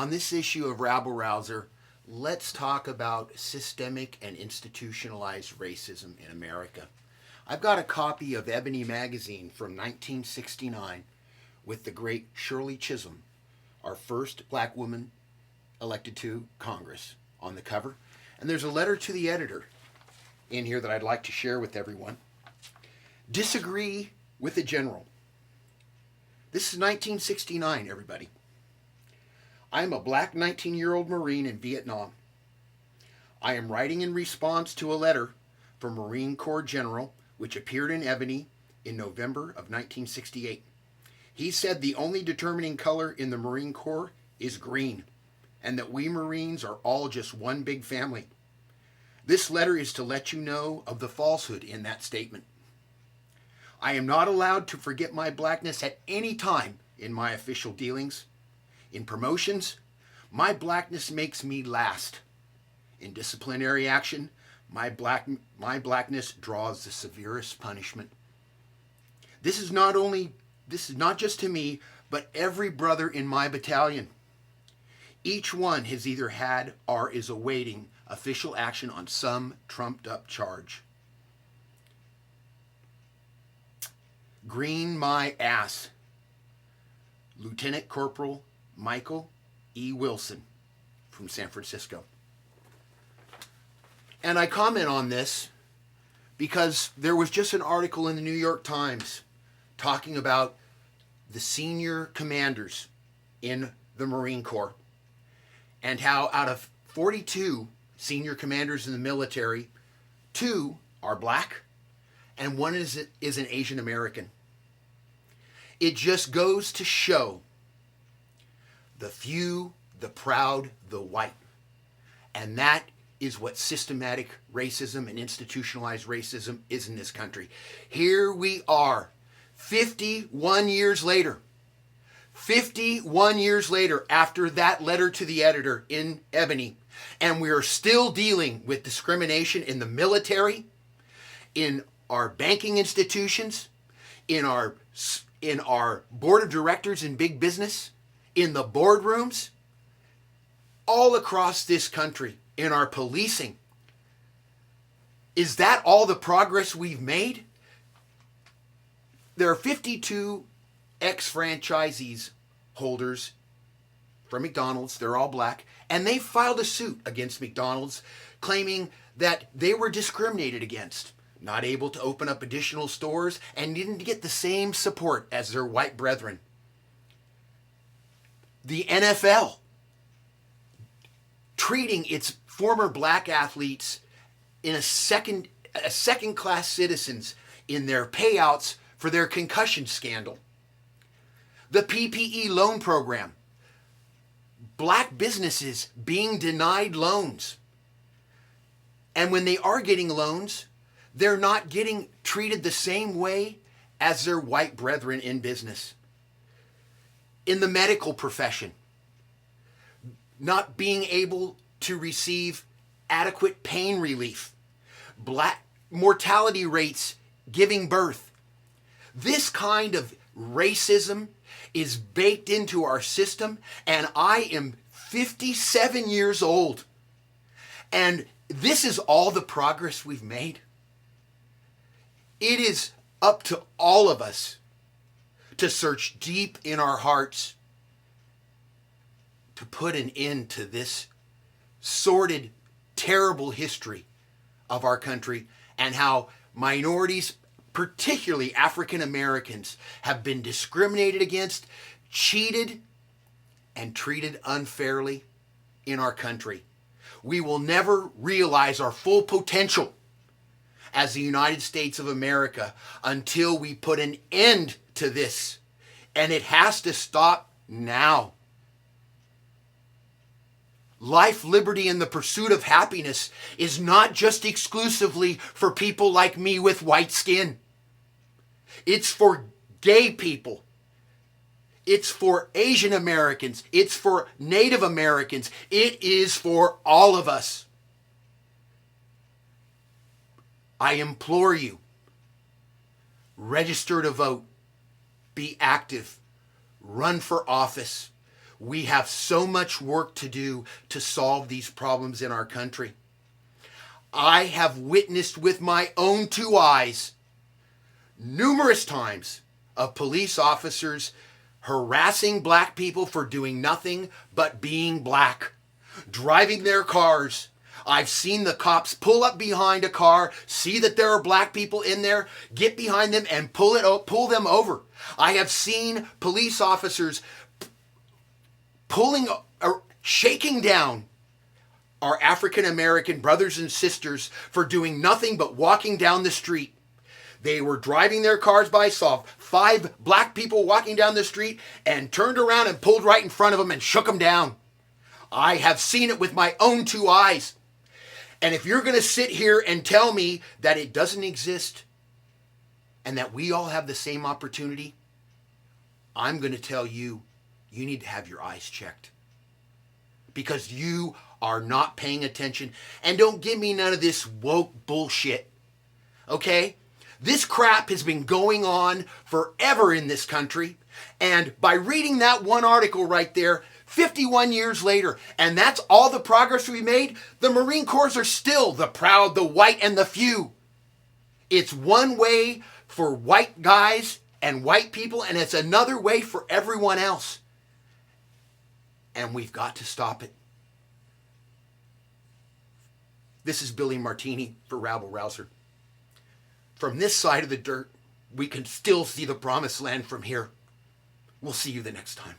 On this issue of Rabble Rouser, let's talk about systemic and institutionalized racism in America. I've got a copy of Ebony magazine from 1969 with the great Shirley Chisholm, our first black woman elected to Congress, on the cover. And there's a letter to the editor in here that I'd like to share with everyone. Disagree with the general. This is 1969, everybody. I am a black 19-year-old Marine in Vietnam. I am writing in response to a letter from Marine Corps General, which appeared in Ebony in November of 1968. He said the only determining color in the Marine Corps is green, and that we Marines are all just one big family. This letter is to let you know of the falsehood in that statement. I am not allowed to forget my blackness at any time in my official dealings. In promotions, my blackness makes me last. In disciplinary action, my blackness draws the severest punishment. This is not just to me, but every brother in my battalion. Each one has either had or is awaiting official action on some trumped-up charge. Green my ass. Lieutenant Corporal Michael E. Wilson from San Francisco. And I comment on this because there was just an article in the New York Times talking about the senior commanders in the Marine Corps and how out of 42 senior commanders in the military, 2 are black and 1 is an Asian American. It just goes to show the few, the proud, the white. And that is what systematic racism and institutionalized racism is in this country. Here we are, 51 years later. 51 years later after that letter to the editor in Ebony, and we are still dealing with discrimination in the military, in our banking institutions, in our board of directors in big business, in the boardrooms, all across this country, in our policing. Is that all the progress we've made? There are 52 ex-franchisees holders from McDonald's. They're all black. And they filed a suit against McDonald's claiming that they were discriminated against, not able to open up additional stores, and didn't get the same support as their white brethren. The NFL treating its former black athletes in a second-class citizens in their payouts for their concussion scandal. The PPE loan program, black businesses being denied loans. And when they are getting loans, they're not getting treated the same way as their white brethren in business. In the medical profession, not being able to receive adequate pain relief, black mortality rates giving birth. This kind of racism is baked into our system, and I am 57 years old. And this is all the progress we've made. It is up to all of us to search deep in our hearts to put an end to this sordid, terrible history of our country and how minorities, particularly African Americans, have been discriminated against, cheated, and treated unfairly in our country. We will never realize our full potential as the United States of America until we put an end to this. And it has to stop now. Life, liberty, and the pursuit of happiness is not just exclusively for people like me with white skin. It's for gay people. It's for Asian Americans. It's for Native Americans. It is for all of us. I implore you, register to vote, be active, run for office. We have so much work to do to solve these problems in our country. I have witnessed with my own two eyes numerous times of police officers harassing black people for doing nothing but being black, driving their cars. I've seen the cops pull up behind a car, see that there are black people in there, get behind them and pull them over. I have seen police officers shaking down our African American brothers and sisters for doing nothing but walking down the street. They were driving their cars by. I saw 5 black people walking down the street and turned around and pulled right in front of them and shook them down. I have seen it with my own two eyes. And if you're going to sit here and tell me that it doesn't exist and that we all have the same opportunity, I'm going to tell you, you need to have your eyes checked. Because you are not paying attention. And don't give me none of this woke bullshit. Okay? This crap has been going on forever in this country. And by reading that one article right there, 51 years later, and that's all the progress we made, the Marine Corps are still the proud, the white, and the few. It's one way for white guys and white people, and it's another way for everyone else. And we've got to stop it. This is Billy Martini for Rabble Rouser. From this side of the dirt, we can still see the promised land from here. We'll see you the next time.